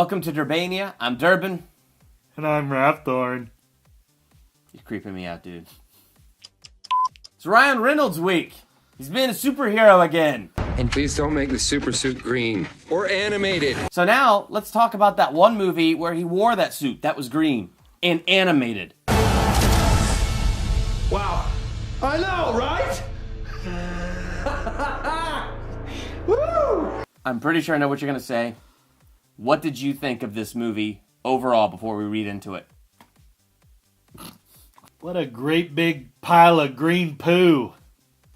Welcome to Durbania. I'm Durbin. And I'm Raththorn. You're creeping me out, dude. It's Ryan Reynolds week. He's been a superhero again. And please don't make the super suit green or animated. So now, let's talk about that one movie where he wore that suit that was green and animated. Wow. I know, right? Woo! I'm pretty sure I know what you're going to say. What did you think of this movie overall before we read into it? What a great big pile of green poo.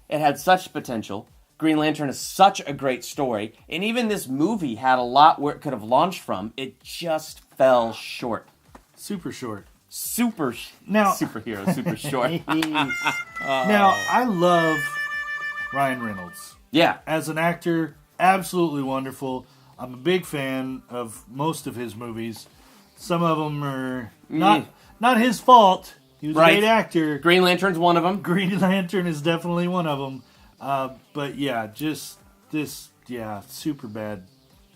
It had such potential. Green Lantern is such a great story. And even this movie had a lot where it could have launched from. It just fell short. Super short. Superhero, super short. Now, I love Ryan Reynolds. Yeah. As an actor, absolutely wonderful. I'm a big fan of most of his movies. Some of them are not his fault. He was a great actor. Green Lantern's one of them. Green Lantern is definitely one of them. But yeah, just this, super bad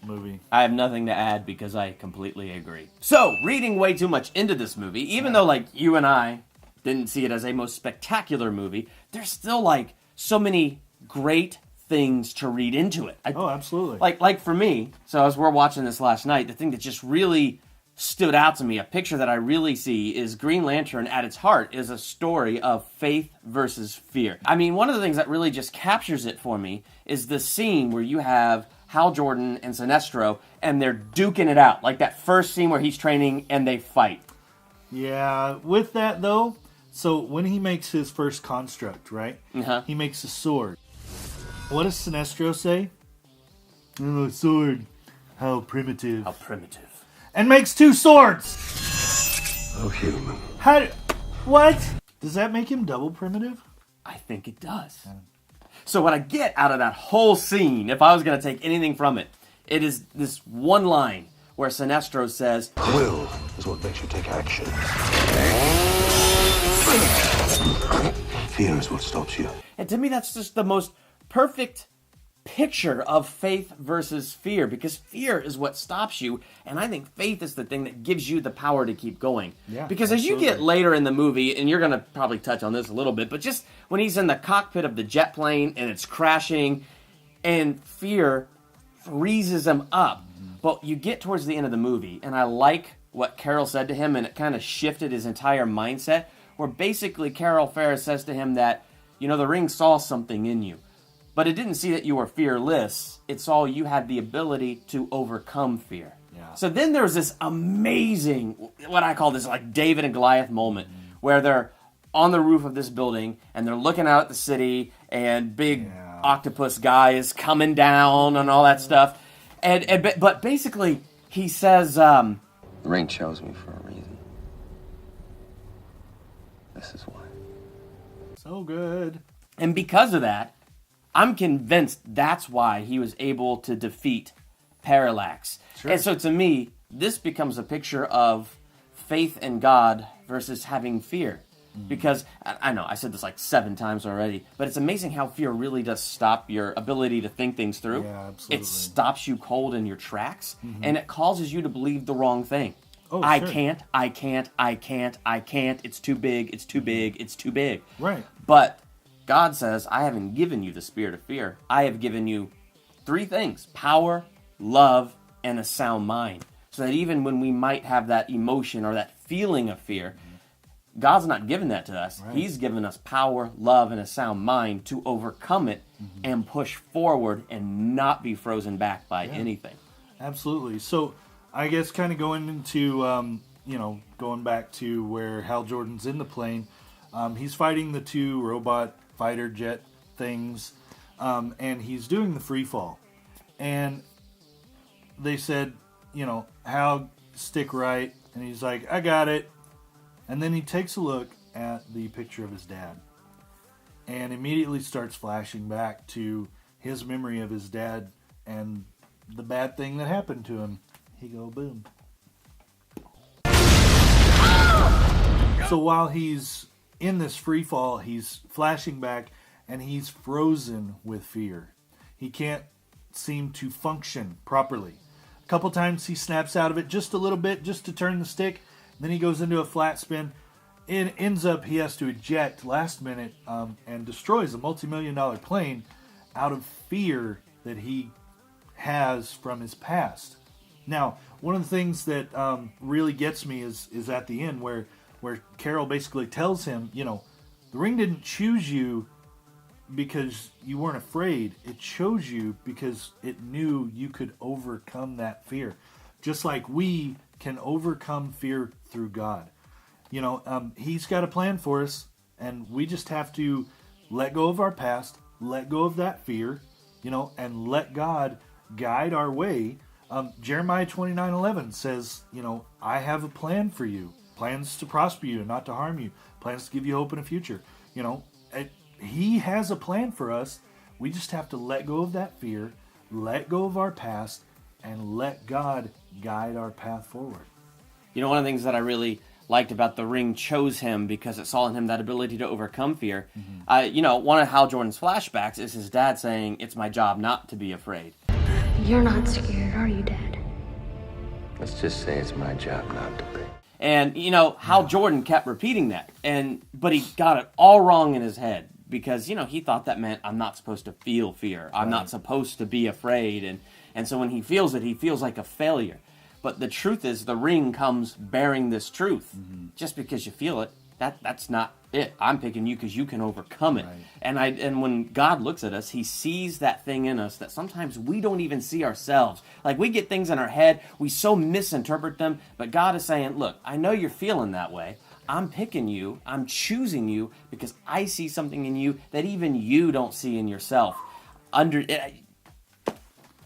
movie. I have nothing to add because I completely agree. So, reading way too much into this movie, even though like you and I didn't see it as a most spectacular movie, there's still like so many great things to read into it. Absolutely. Like for me, so as we're watching this last night, the thing that just really stood out to me, a picture that I really see, is Green Lantern at its heart is a story of faith versus fear. I mean, one of the things that really just captures it for me is the scene where you have Hal Jordan and Sinestro, and they're duking it out. Like that first scene where he's training and they fight. Yeah, with that though, so when he makes his first construct, right? Uh-huh. He makes a sword. What does Sinestro say? Oh, a sword. How primitive. How primitive. And makes two swords! Oh, human. What? Does that make him double primitive? I think it does. Yeah. So what I get out of that whole scene, if I was going to take anything from it, it is this one line where Sinestro says, Will is what makes you take action. Fear is what stops you. And to me, that's just the most perfect picture of faith versus fear, because fear is what stops you, and I think faith is the thing that gives you the power to keep going. Yeah, because absolutely. As you get later in the movie, and you're going to probably touch on this a little bit, but just when he's in the cockpit of the jet plane and it's crashing, and fear freezes him up. But you get towards the end of the movie, and I like what Carol said to him, and it kind of shifted his entire mindset, where basically Carol Ferris says to him that, the ring saw something in you. But it didn't see that you were fearless. It saw you had the ability to overcome fear. Yeah. So then there's this amazing, what I call this like David and Goliath moment, where they're on the roof of this building and they're looking out at the city and big octopus guy is coming down and all that stuff. But basically he says, The ring chose me for a reason. This is why. So good. And because of that, I'm convinced that's why he was able to defeat Parallax. Sure. And so to me, this becomes a picture of faith in God versus having fear. Because, I know, I said this like 7 times already, but it's amazing how fear really does stop your ability to think things through. Yeah, absolutely. It stops you cold in your tracks, and it causes you to believe the wrong thing. Oh, I sure. can't, it's too big, it's too big, it's too big. Right. But God says, I haven't given you the spirit of fear. I have given you 3 things: power, love, and a sound mind. So that even when we might have that emotion or that feeling of fear, God's not given that to us. Right. He's given us power, love, and a sound mind to overcome it and push forward and not be frozen back by anything. Absolutely. So I guess kind of going into, going back to where Hal Jordan's in the plane, he's fighting the 2 robot fighter jet things, and he's doing the free fall. And they said, Hal, stick right. And he's like, I got it. And then he takes a look at the picture of his dad and immediately starts flashing back to his memory of his dad and the bad thing that happened to him. He go boom. So while he's in this free fall, he's flashing back and he's frozen with fear. He can't seem to function properly. couple times he snaps out of it just a little bit, just to turn the stick. Then he goes into a flat spin. It ends up he has to eject last minute and destroys a multi-million-dollar plane out of fear that he has from his past. Now, one of the things that really gets me is at the end where Carol basically tells him, the ring didn't choose you because you weren't afraid. It chose you because it knew you could overcome that fear. Just like we can overcome fear through God. He's got a plan for us, and we just have to let go of our past, let go of that fear, and let God guide our way. Jeremiah 29:11 says, I have a plan for you. Plans to prosper you and not to harm you. Plans to give you hope in a future. He has a plan for us. We just have to let go of that fear, let go of our past, and let God guide our path forward. One of the things that I really liked about the ring chose him because it saw in him that ability to overcome fear. One of Hal Jordan's flashbacks is his dad saying, "It's my job not to be afraid." You're not scared, are you, Dad? Let's just say it's my job not to be. And, Hal Jordan kept repeating that, but he got it all wrong in his head because, he thought that meant I'm not supposed to feel fear. I'm not supposed to be afraid. And so when he feels it, he feels like a failure. But the truth is, the ring comes bearing this truth. Just because you feel it, that's not it. I'm picking you because you can overcome it. Right. And when God looks at us, he sees that thing in us that sometimes we don't even see ourselves. Like, we get things in our head, we so misinterpret them, but God is saying, look, I know you're feeling that way. I'm picking you, I'm choosing you because I see something in you that even you don't see in yourself.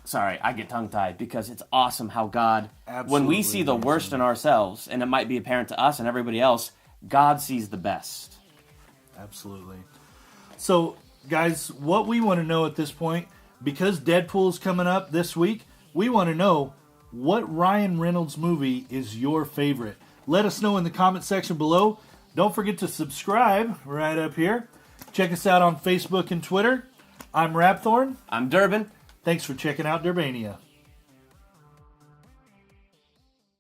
Sorry, I get tongue-tied because it's awesome how God, when we see the worst in ourselves, and it might be apparent to us and everybody else, God sees the best. Absolutely. So, guys, what we want to know at this point, because Deadpool's coming up this week, we want to know what Ryan Reynolds movie is your favorite. Let us know in the comment section below. Don't forget to subscribe right up here. Check us out on Facebook and Twitter. I'm Rapthorn. I'm Durbin. Thanks for checking out Durbania.